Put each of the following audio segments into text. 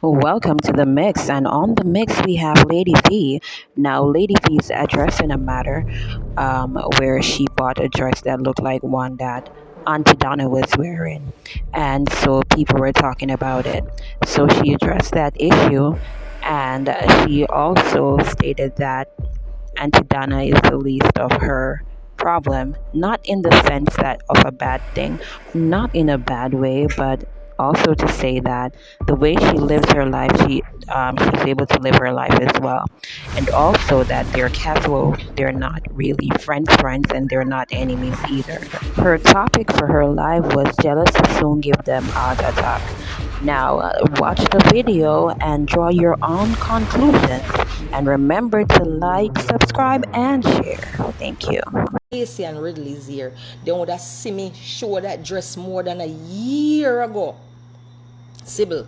Welcome to the mix, and on the mix we have Lady V. Now, Lady V is addressing a matter where she bought a dress that looked like one that Auntie Donna was wearing, and so people were talking about it. So she addressed that issue, and she also stated that Antidana is the least of her problem, not in the sense that of a bad thing, not in a bad way, but also to say that the way she lives her life, she's able to live her life as well, and also that they're casual, they're not really friends, and they're not enemies either. Her topic for her live was jealousy soon give them heart attack. Now, watch the video and draw your own conclusions. And remember to like, subscribe, and share. Thank you. Casey and Ridley's here. They would have seen me show that dress more than a year ago. Sybil,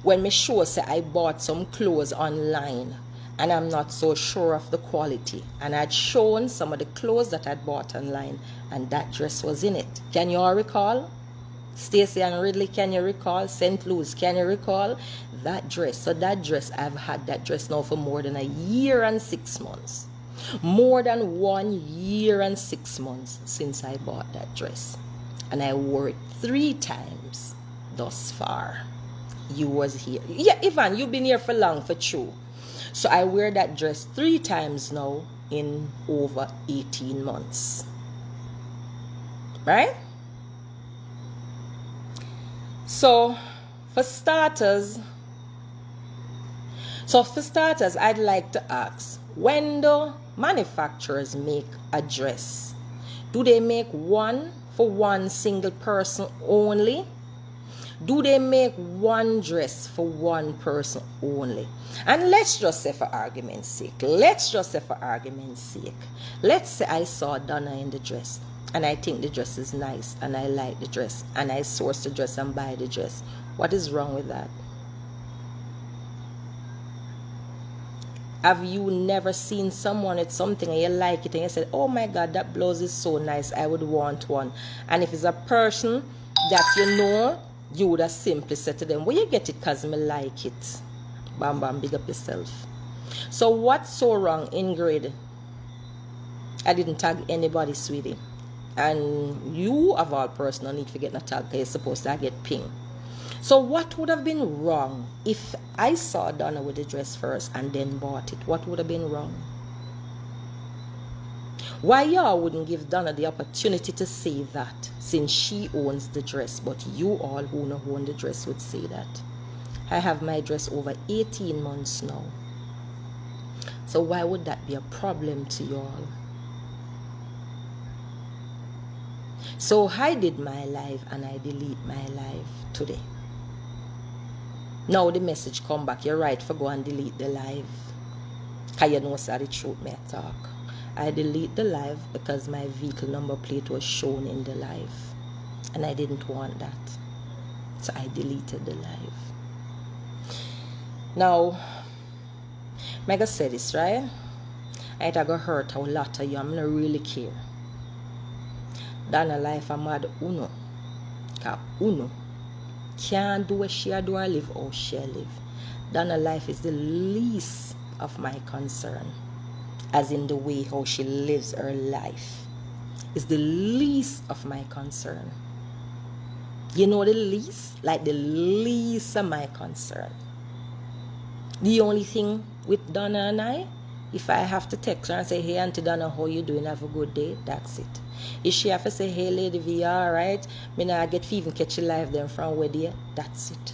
when me show say I bought some clothes online and I'm not so sure of the quality, and I'd shown some of the clothes that I'd bought online and that dress was in it. Can you all recall? Stacy and Ridley, can you recall? St. Louis, can you recall? That dress. So that dress, I've had that dress now for more than a year and 6 months. More than 1 year and 6 months since I bought that dress. And I wore it 3 times thus far. You was here. Yeah, Ivan, you've been here for long, for true. So I wear that dress 3 times now in over 18 months. Right? So for starters, I'd like to ask, when do manufacturers make a dress? Do they make one for one single person only? Do they make one dress for one person only? And let's just say for argument's sake, let's say I saw Donna in the dress and I think the dress is nice and I like the dress and I source the dress and buy the dress. What is wrong with that? Have you never seen someone with something and you like it and you say, oh my God, that blouse is so nice, I would want one? And if it's a person that you know, you would have simply said to them, well, you get it because me like it. Bam, bam, big up yourself. So what's so wrong, Ingrid? I didn't tag anybody, sweetie. And you, of all person, don't need to get a tag because you're supposed to get ping. So what would have been wrong if I saw Donna with the dress first and then bought it? What would have been wrong? Why y'all wouldn't give Donna the opportunity to say that, since she owns the dress, but you all who don't own the dress would say that? I have my dress over 18 months now. So why would that be a problem to y'all? So I did my live and I delete my live today. Now the message come back. You're right for go and delete the live. Because you know the truth may talk. I delete the live because my vehicle number plate was shown in the live. And I didn't want that. So I deleted the live. Now, Mega said this, right? It going to hurt a lot of you. I'm not really care. Donna life I'm mad uno. Because uno can't do what she do or live how she live. Donna life is the least of my concern. As in the way how she lives her life is the least of my concern. You know the least? Like the least of my concern. The only thing with Donna and I, if I have to text her and say, hey Auntie Donna, how you doing? Have a good day? That's it. If she have to say, hey Lady V, alright, me not get to even catch you live then from where there, that's it.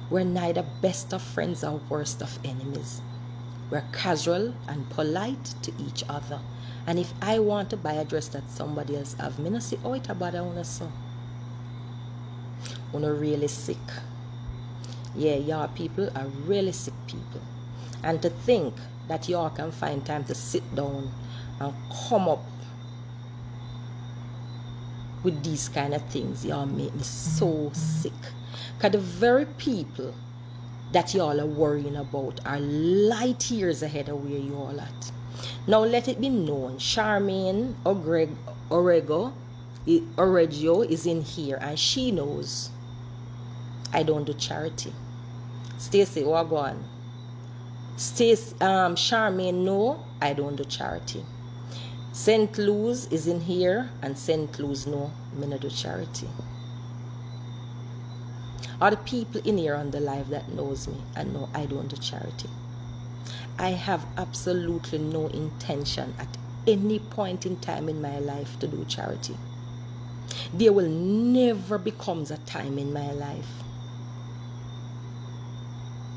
We're neither best of friends or worst of enemies. We're casual and polite to each other. And if I want to buy a dress that somebody else have, me not say, oh, it's about I wanna so. Wanna really sick. Yeah, y'all people are really sick people. And to think that y'all can find time to sit down and come up with these kind of things, y'all make me so sick. Because the very people that y'all are worrying about are light years ahead of where you all at. Now let it be known, Charmaine Oregio is in here and she knows I don't do charity. Stacy, what go on? Stacy, Charmaine, no, I don't do charity. St. Louis is in here, and St. Louis, no, me not do charity. Are the people in here on the live that knows me and know I don't do charity? I have absolutely no intention at any point in time in my life to do charity. There will never become a time in my life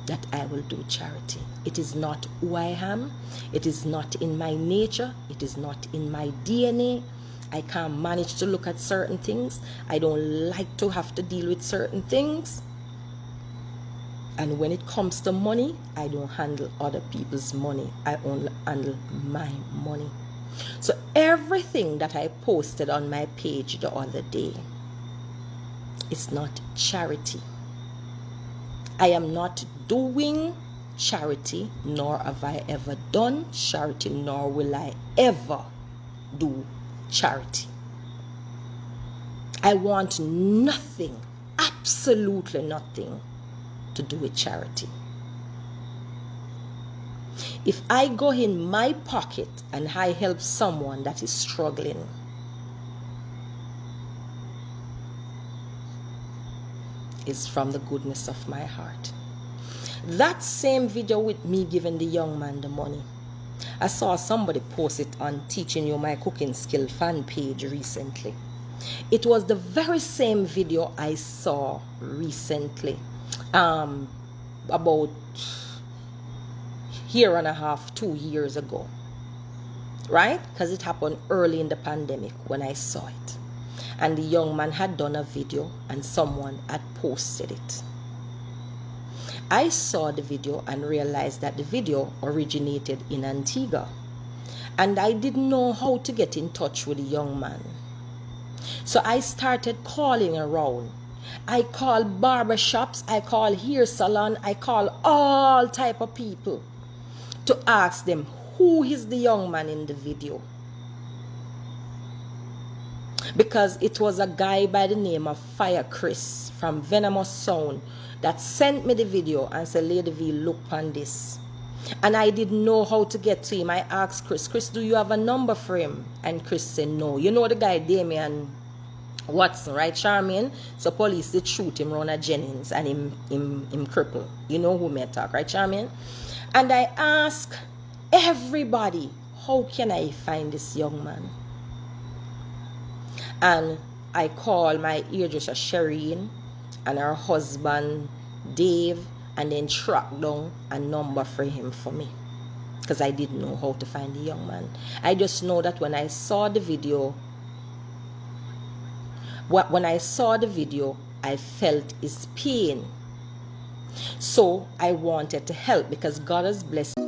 that I will do charity. It is not who I am. It is not in my nature. It is not in my DNA. I can't manage to look at certain things. I don't like to have to deal with certain things. And when it comes to money, I don't handle other people's money. I only handle my money. So everything that I posted on my page the other day is not charity. I am not doing charity, nor have I ever done charity, nor will I ever do charity. I want nothing, absolutely nothing to do with charity. If I go in my pocket and I help someone that is struggling, it's from the goodness of my heart. That same video with me giving the young man the money, I saw somebody post it on Teaching You My Cooking Skill fan page recently. It was the very same video I saw recently, about year and a half, 2 years ago, right? Because it happened early in the pandemic when I saw it. And the young man had done a video and someone had posted it. I saw the video and realized that the video originated in Antigua. And I didn't know how to get in touch with the young man. So I started calling around. I called barbershops, I called hair salon, I called all type of people to ask them, who is the young man in the video? Because it was a guy by the name of Fire Chris from Venomous Sound that sent me the video and said, Lady V, look on this. And I didn't know how to get to him. I asked Chris, do you have a number for him? And Chris said, no. You know the guy, Damian Watson, right, Charmaine? So police did shoot him around at Jennings and him cripple. You know who may talk, right, Charmaine? And I asked everybody, how can I find this young man? And I called my hairdresser Shireen and her husband Dave, and then tracked down a number for him for me, because I didn't know how to find the young man. I just know that when I saw the video, I felt his pain. So I wanted to help because God has blessed